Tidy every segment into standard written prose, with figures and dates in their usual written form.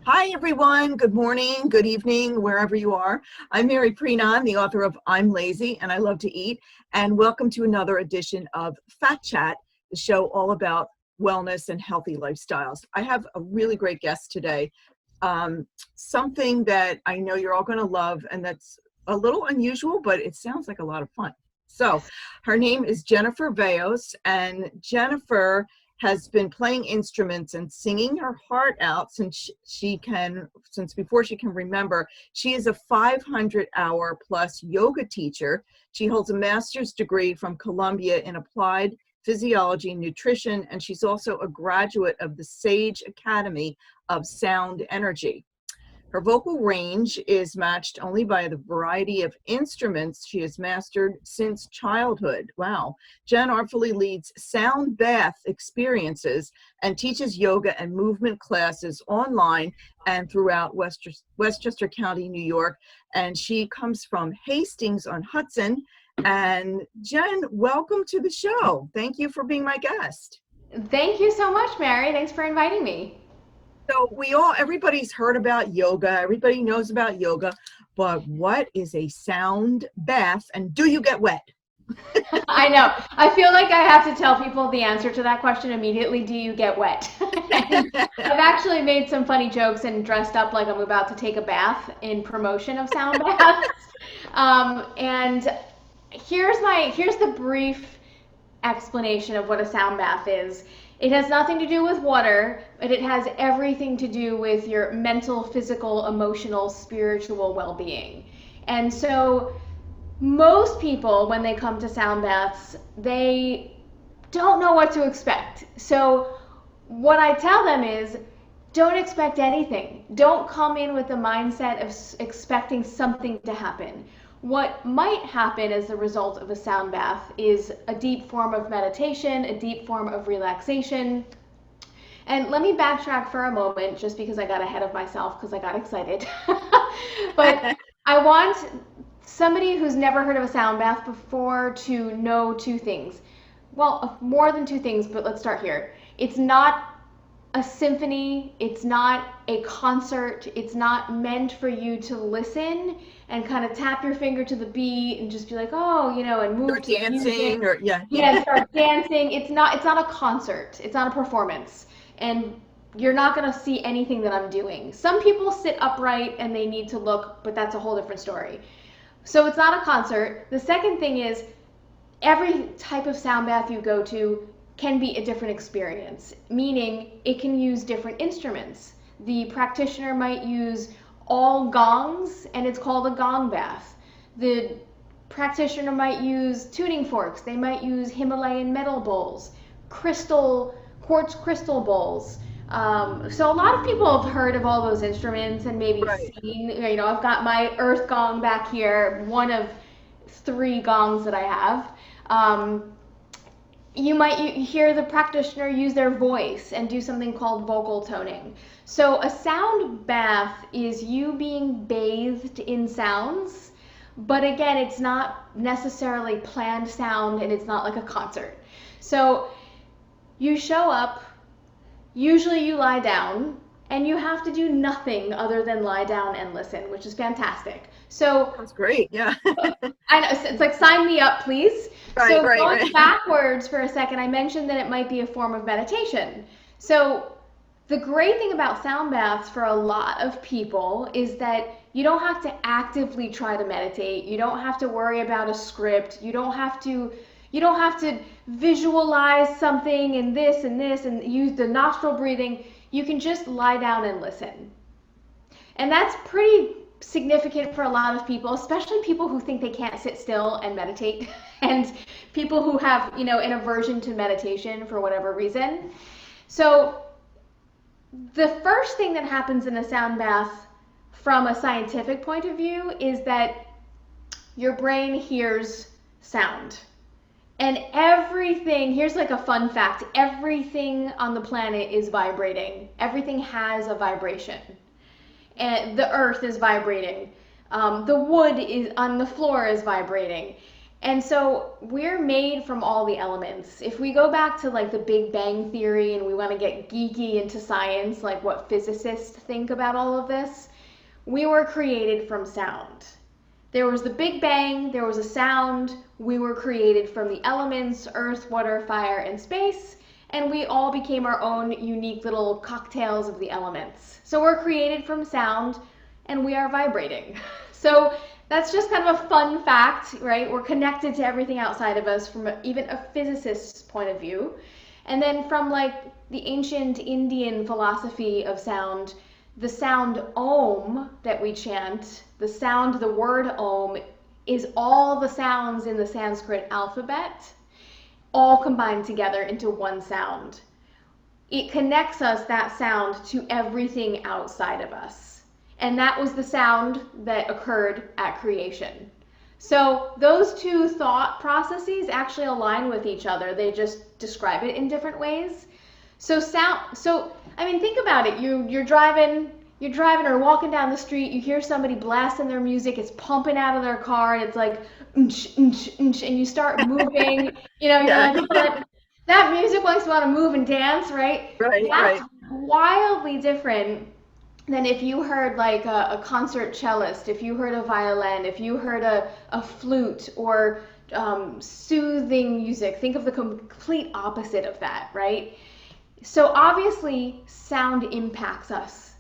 Hi, everyone. Good morning, good evening, wherever you are. I'm Mary Prenon, the author of I'm Lazy and I Love to Eat, and welcome to another edition of Phat Chat, the show all about wellness and healthy lifestyles. I have a really great guest today, something that I know you're all going to love, and that's a little unusual, but it sounds like a lot of fun. So her name is Jennifer Vagios, and Jennifer has been playing instruments and singing her heart out since before she can remember. She is a 500-hour plus yoga teacher. She holds a master's degree from Columbia in applied physiology and nutrition, and she's also a graduate of the Sage Academy of Sound Energy. Her vocal range is matched only by the variety of instruments she has mastered since childhood. Wow. Jen artfully leads sound bath experiences and teaches yoga and movement classes online and throughout Westchester County, New York. And she comes from Hastings-on-Hudson. And Jen, welcome to the show. Thank you for being my guest. Thank you so much, Mary. Thanks for inviting me. So everybody's heard about yoga, everybody knows about yoga, but what is a sound bath, and do you get wet? I know. I feel like I have to tell people the answer to that question immediately. Do you get wet? I've actually made some funny jokes and dressed up like I'm about to take a bath in promotion of sound baths. And here's the brief explanation of what a sound bath is. It has nothing to do with water, but it has everything to do with your mental, physical, emotional, spiritual well-being. And so most people, when they come to sound baths, they don't know what to expect. So what I tell them is, don't expect anything. Don't come in with the mindset of expecting something to happen. What might happen as a result of a sound bath is a deep form of meditation, a deep form of relaxation. And let me backtrack for a moment, just because I got ahead of myself because I got excited. But I want somebody who's never heard of a sound bath before to know two things. Well, more than two things, but let's start here. It's not a symphony, it's not a concert, it's not meant for you to listen and kind of tap your finger to the beat and just be like, oh, and move to dancing music. Start dancing. It's not a concert, it's not a performance, and you're not going to see anything that I'm doing. Some people sit upright and they need to look, but that's a whole different story. So it's not a concert. The second thing is, every type of sound bath you go to can be a different experience, meaning it can use different instruments. The practitioner might use all gongs and it's called a gong bath. The practitioner might use tuning forks. They might use Himalayan metal bowls, quartz crystal bowls. So a lot of people have heard of all those instruments and maybe seen, I've got my earth gong back here, one of 3 gongs that I have. You might hear the practitioner use their voice and do something called vocal toning. So a sound bath is you being bathed in sounds, but again, it's not necessarily planned sound and it's not like a concert. So you show up, usually you lie down, and you have to do nothing other than lie down and listen, which is fantastic. So that's great. Yeah. I know, it's like, sign me up, please. Going backwards for a second, I mentioned that it might be a form of meditation. So the great thing about sound baths for a lot of people is that you don't have to actively try to meditate. You don't have to worry about a script. You don't have to visualize something and this and use the nostril breathing. You can just lie down and listen. And that's pretty significant for a lot of people, especially people who think they can't sit still and meditate, and people who have, an aversion to meditation for whatever reason. So the first thing that happens in a sound bath from a scientific point of view is that your brain hears sound. And everything, here's like a fun fact, everything on the planet is vibrating. Everything has a vibration. And the earth is vibrating. The wood is on the floor is vibrating. And so we're made from all the elements. If we go back to like the Big Bang Theory and we want to get geeky into science, like what physicists think about all of this, we were created from sound. There was the Big Bang, there was a sound, we were created from the elements, earth, water, fire, and space, and we all became our own unique little cocktails of the elements. So we're created from sound, and we are vibrating. So that's just kind of a fun fact, right? We're connected to everything outside of us from even a physicist's point of view. And then from like the ancient Indian philosophy of sound, the sound Om that we chant, the word Om, is all the sounds in the Sanskrit alphabet, all combined together into one sound. It connects us, that sound, to everything outside of us. And that was the sound that occurred at creation. So those two thought processes actually align with each other. They just describe it in different ways. So I mean, think about it. You're driving or walking down the street, you hear somebody blasting their music, it's pumping out of their car, and it's like, and you start moving, you're like, that music makes you want to move and dance, right? That's wildly different than if you heard like a concert cellist, if you heard a violin, if you heard a flute, or soothing music. Think of the complete opposite of that, right? So obviously sound impacts us.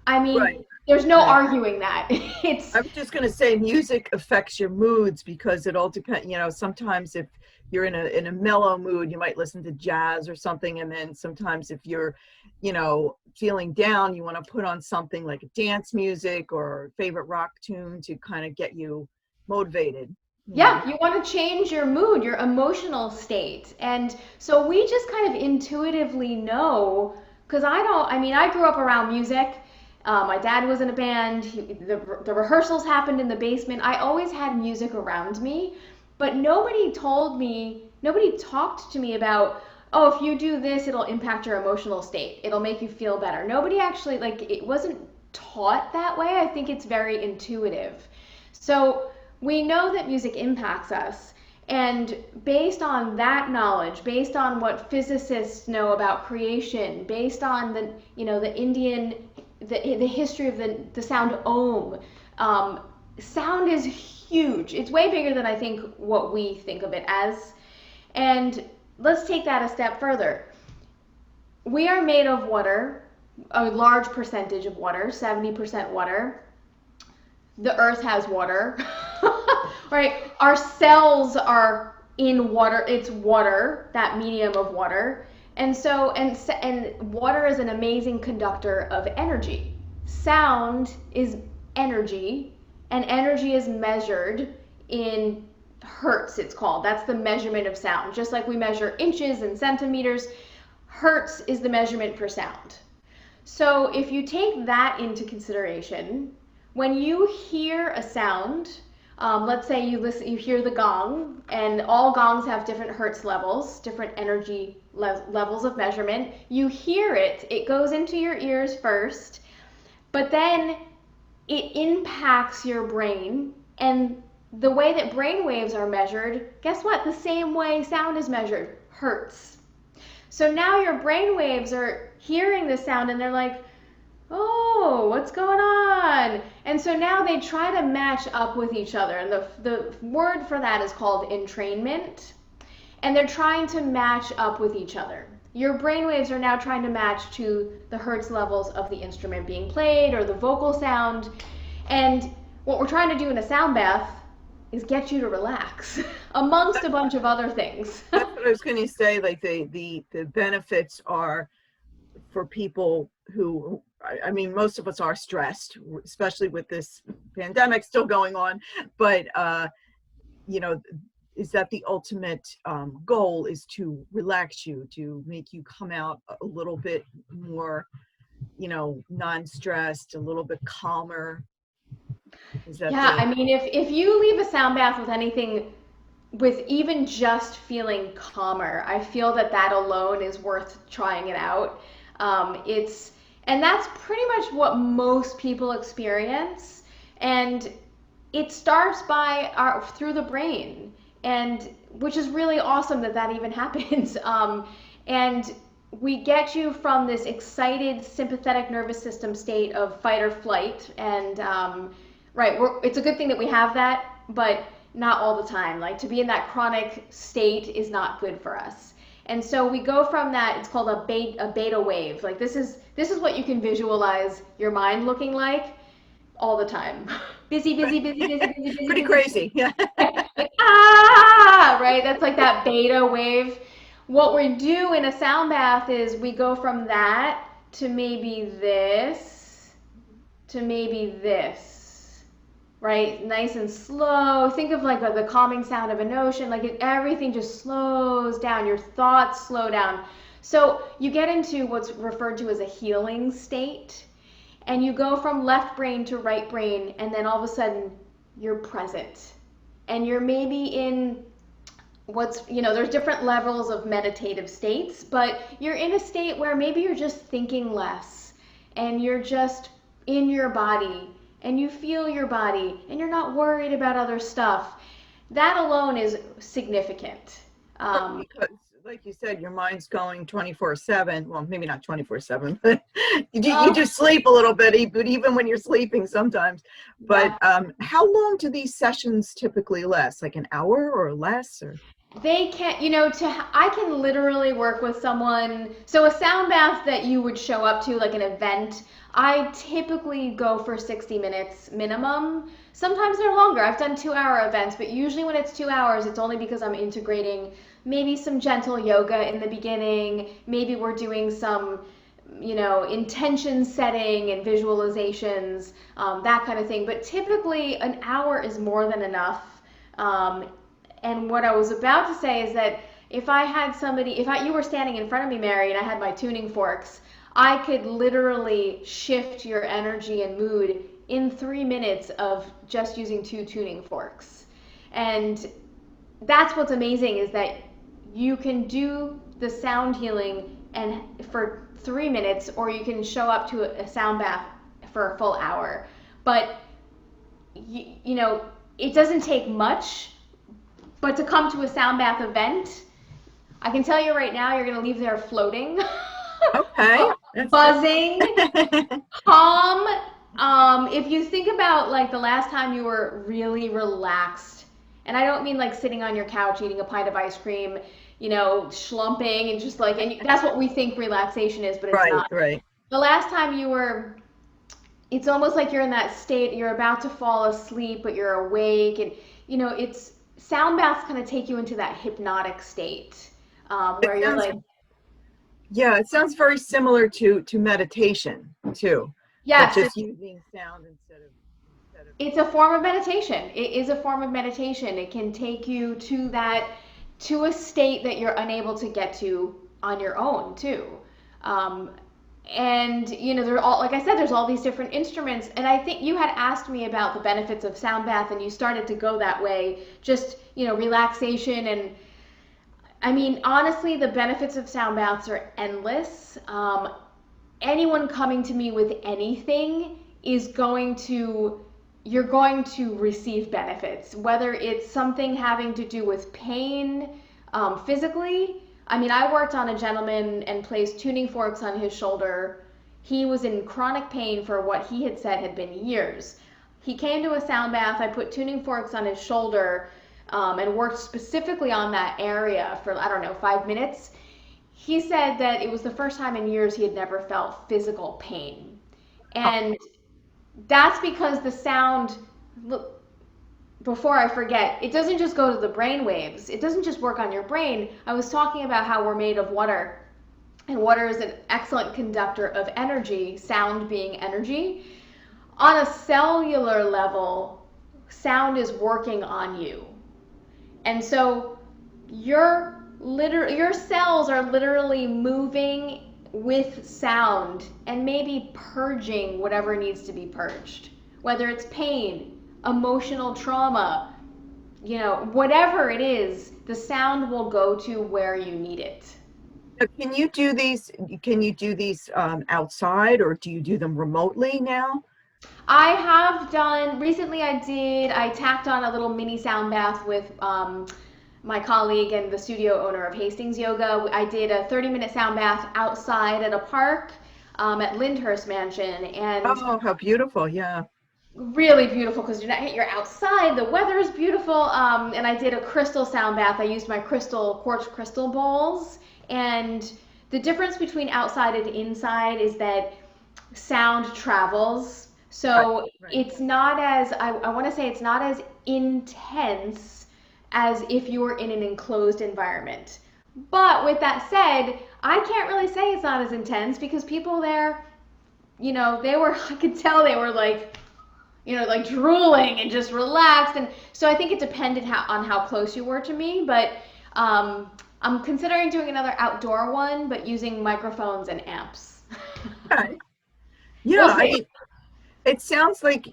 I mean, there's no arguing that. I was just going to say music affects your moods because it all depends, sometimes if you're in a mellow mood, you might listen to jazz or something. And then sometimes if you're, feeling down, you want to put on something like a dance music or favorite rock tune to kind of get you motivated. Yeah, you want to change your mood, your emotional state. And so we just kind of intuitively know, because I grew up around music. My dad was in a band. The rehearsals happened in the basement. I always had music around me, but nobody talked to me about, oh, if you do this, it'll impact your emotional state. It'll make you feel better. Nobody actually, it wasn't taught that way. I think it's very intuitive. So we know that music impacts us. And based on that knowledge, based on what physicists know about creation, based on the history of the sound Om, sound is huge. It's way bigger than I think what we think of it as. And let's take that a step further. We are made of water, a large percentage of water, 70% water. The earth has water, right? Our cells are in water. It's water, that medium of water. And water is an amazing conductor of energy. Sound is energy, and energy is measured in hertz, it's called. That's the measurement of sound. Just like we measure inches and centimeters, hertz is the measurement for sound. So if you take that into consideration, when you hear a sound, let's say you hear the gong, and all gongs have different hertz levels, different energy levels of measurement. You hear it, it goes into your ears first, but then it impacts your brain, and the way that brain waves are measured, guess what? The same way sound is measured, hertz. So now your brain waves are hearing the sound and they're like, oh, what's going on? And so now they try to match up with each other. And the word for that is called entrainment. And they're trying to match up with each other. Your brainwaves are now trying to match to the hertz levels of the instrument being played or the vocal sound. And what we're trying to do in a sound bath is get you to relax, amongst a bunch of other things. That's what I was going to say. Like the benefits are for people who, I mean, most of us are stressed, especially with this pandemic still going on. But is that the ultimate goal is to relax you, to make you come out a little bit more, non-stressed, a little bit calmer. I mean, if you leave a sound bath with anything with even just feeling calmer. I feel that that alone is worth trying it out. It's and that's pretty much what most people experience, and it starts by through the brain, and which is really awesome that that even happens. And we get you from this excited sympathetic nervous system state of fight or flight, and right, it's a good thing that we have that, but not all the time. Like to be in that chronic state is not good for us. And so we go from that. It's called a beta wave. Like this is what you can visualize your mind looking like all the time. Busy, busy, busy, busy, busy, busy, Pretty busy. crazy. Yeah. Like, right? That's like that beta wave. What we do in a sound bath is we go from that to maybe this, to maybe this, right? Nice and slow. Think of like the calming sound of an ocean. Like everything just slows down. Your thoughts slow down. So you get into what's referred to as a healing state, and you go from left brain to right brain, and then all of a sudden you're present, and you're maybe in there's different levels of meditative states, but you're in a state where maybe you're just thinking less, and you're just in your body, and you feel your body, and you're not worried about other stuff. That alone is significant. Because, like you said, your mind's going 24/7. Well, maybe not 24/7, but you just sleep a little bit, but even when you're sleeping sometimes. But how long do these sessions typically last? Like an hour or less? Or They can, I can literally work with someone. So a sound bath that you would show up to, like an event, I typically go for 60 minutes minimum. Sometimes they're longer. I've done 2-hour events, but usually when it's 2 hours, it's only because I'm integrating maybe some gentle yoga in the beginning. Maybe we're doing some, intention setting and visualizations, that kind of thing. But typically an hour is more than enough. And what I was about to say is that if I had somebody, you were standing in front of me, Mary, and I had my tuning forks, I could literally shift your energy and mood in 3 minutes of just using 2 tuning forks. And that's what's amazing, is that you can do the sound healing and for 3 minutes, or you can show up to a sound bath for a full hour. But it doesn't take much. But to come to a sound bath event, I can tell you right now, you're going to leave there floating, okay, buzzing, calm. If you think about like the last time you were really relaxed, and I don't mean like sitting on your couch eating a pint of ice cream, schlumping and just like, and that's what we think relaxation is, but it's not. Right. The last time it's almost like you're in that state, you're about to fall asleep, but you're awake, and it's sound baths kind of take you into that hypnotic state, where you're like, yeah, it sounds very similar to meditation too. yes, just using sound instead of it's a form of meditation. It is a form of meditation. It can take you to a state that you're unable to get to on your own too. And like I said, there's all these different instruments, and I think you had asked me about the benefits of sound bath, and you started to go that way, just relaxation. And I mean, honestly, the benefits of sound baths are endless. Anyone coming to me with anything you're going to receive benefits, whether it's something having to do with pain, physically. I mean, I worked on a gentleman and placed tuning forks on his shoulder. He was in chronic pain for what he had said had been years. He came to a sound bath. I put tuning forks on his shoulder, and worked specifically on that area for, 5 minutes. He said that it was the first time in years he had never felt physical pain. And that's because the sound, look, before I forget, it doesn't just go to the brain waves. It doesn't just work on your brain. I was talking about how we're made of water, and water is an excellent conductor of energy, sound being energy. On a cellular level, sound is working on you. And so your cells are literally moving with sound and maybe purging whatever needs to be purged, whether it's pain, emotional trauma, whatever it is, the sound will go to where you need it. Now, can you do these? Can you do these outside, or do you do them remotely now? I have done recently. I tacked on a little mini sound bath with my colleague and the studio owner of Hastings Yoga. I did a 30-minute sound bath outside at a park at Lyndhurst Mansion, and Oh, how beautiful! Yeah. really beautiful because you're outside. The weather is beautiful, and I did a crystal sound bath. I used my quartz crystal bowls, and the difference between outside and inside is that sound travels. Right. So Right. it's not as, I want to say it's not as intense as if you were in an enclosed environment. But with that said, I can't really say it's not as intense because people there, I could tell they were like, like drooling and just relaxed. And so I think it depended on how close you were to me. But I'm considering doing another outdoor one, but using microphones and amps. Okay. We'll Yeah. I see. mean, it sounds like,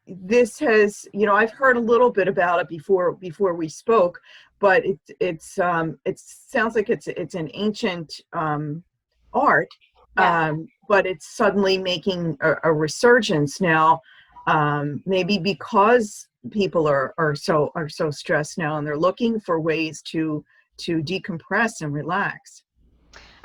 this has, I've heard a little bit about it before we spoke, but it sounds like it's an ancient art, Yeah. but it's suddenly making a resurgence now, maybe because people are so stressed now, and they're looking for ways to decompress and relax.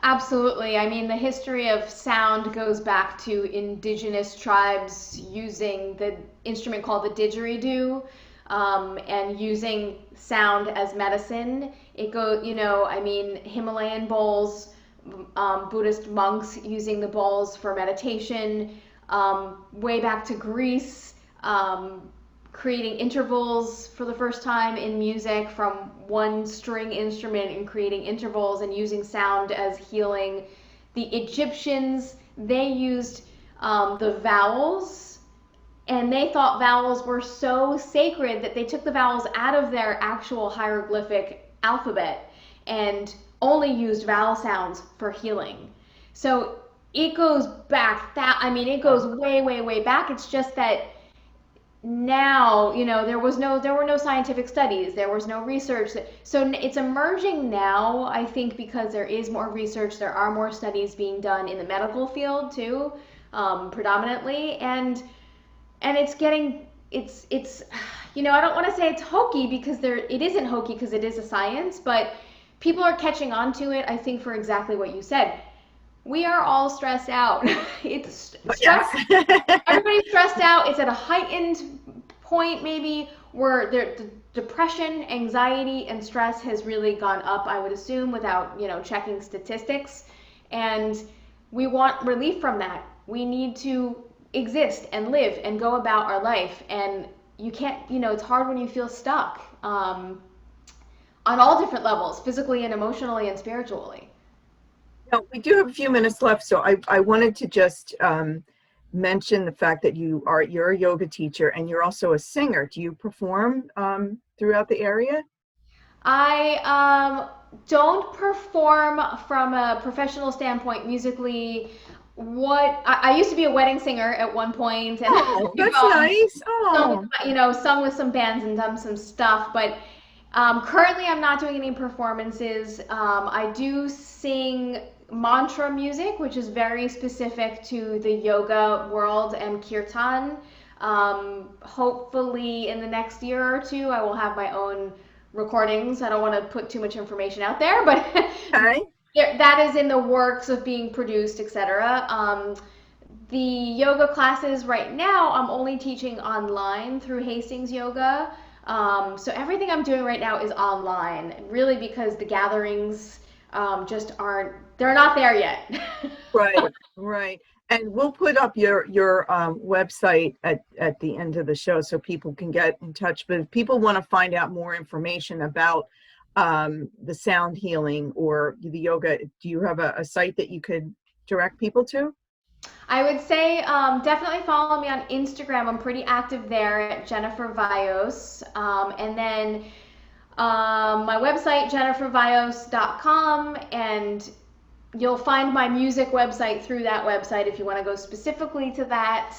Absolutely. I mean, the history of sound goes back to indigenous tribes using the instrument called the didgeridoo, and using sound as medicine. I mean, Himalayan bowls, Buddhist monks using the bowls for meditation, way back to Greece, creating intervals for the first time in music from one string instrument and creating intervals and using sound as healing. The Egyptians, they used the vowels, and they thought vowels were so sacred that they took the vowels out of their actual hieroglyphic alphabet and only used vowel sounds for healing. So it goes back it goes way, way, way back. It's just that now, there were no scientific studies, there was no research. So it's emerging now, I think, because there is more research, there are more studies being done in the medical field too, predominantly, and it's I don't want to say it's hokey because it isn't hokey because it is a science, but people are catching on to it, I think, for exactly what you said. We are all stressed out. It's stress. Yes. Everybody's stressed out. It's at a heightened point, maybe, where the depression, anxiety, and stress has really gone up, I would assume, without, checking statistics. And we want relief from that. We need to exist and live and go about our life. And you can't, it's hard when you feel stuck, on all different levels, physically and emotionally and spiritually. Now, we do have a few minutes left, so I wanted to just mention the fact that you're a yoga teacher and you're also a singer. Do you perform throughout the area? I don't perform from a professional standpoint musically. I used to be a wedding singer at one point, and Oh, that's nice. Oh, sung with some bands and done some stuff. But currently, I'm not doing any performances. I do sing mantra music, which is very specific to the yoga world, and kirtan. Hopefully, in the next year or two, I will have my own recordings. I don't want to put too much information out there, but okay. that is in the works of being produced, etc. The yoga classes right now, I'm only teaching online through Hastings Yoga. So everything I'm doing right now is online, really, because the gatherings just they're not there yet. Right, right. And we'll put up your website at the end of the show so people can get in touch. But if people want to find out more information about the sound healing or the yoga, do you have a site that you could direct people to? I would say definitely follow me on Instagram. I'm pretty active there at Jennifer Vagios. And then my website, jennifervagios.com, and you'll find my music website through that website if you want to go specifically to that.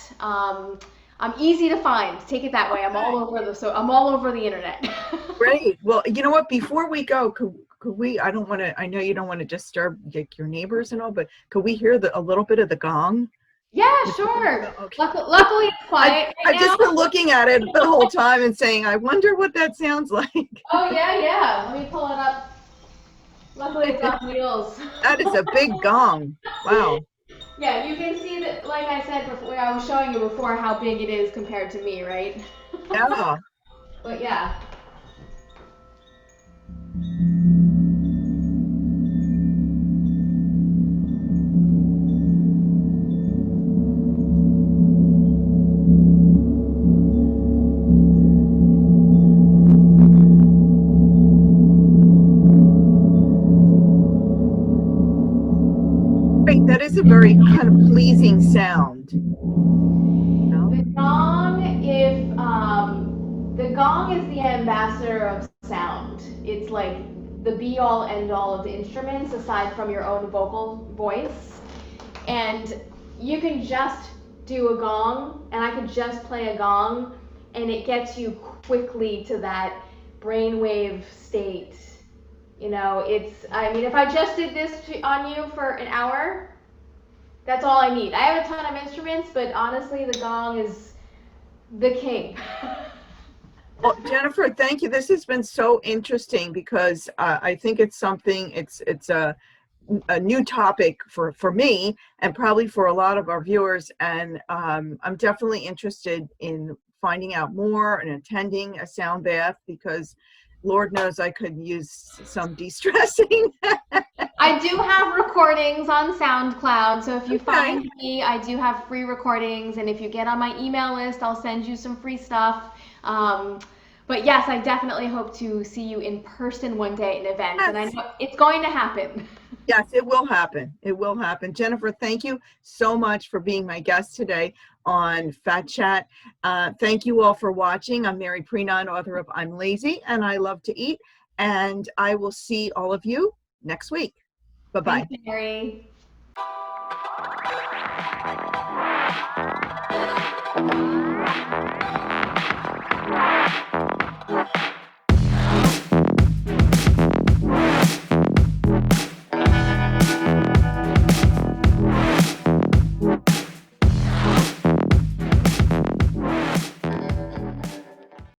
I'm easy to find. Take it that way. I'm all over the internet. Great. Well, you know what? Before we go, could we? I don't want to. I know you don't want to disturb like your neighbors and all, but could we hear a little bit of the gong? Yeah, sure. Okay. Luckily, it's quiet right I've just now. been looking at it the whole time and saying, I wonder what that sounds like. Oh yeah, yeah. Let me pull it up. Luckily, it's on wheels. That is a big gong. Wow. Yeah, you can see that. Like I said before, I was showing you before how big it is compared to me, right? Yeah. But yeah. Great. That is a very kind of pleasing sound. No? The gong is the ambassador of sound. It's like the be all end all of the instruments aside from your own vocal voice. And you can just do a gong, and I could just play a gong, and it gets you quickly to that brainwave state. I mean, if I just did this on you for an hour, that's all I need. I have a ton of instruments, but honestly, the gong is the king. Well, Jennifer, thank you. This has been so interesting because I think it's something, it's a new topic for me and probably for a lot of our viewers. And I'm definitely interested in finding out more and attending a sound bath because Lord knows I could use some de-stressing. I do have recordings on SoundCloud, so if you Okay. find me, I do have free recordings, and if you get on my email list, I'll send you some free stuff. But yes, I definitely hope to see you in person one day at an event, and I know it's going to happen. Yes, it will happen. It will happen. Jennifer, thank you so much for being my guest today on Phat Chat. Thank you all for watching. I'm Mary Prenon, author of I'm Lazy and I Love to Eat. And I will see all of you next week. Bye-bye. Thanks, Mary.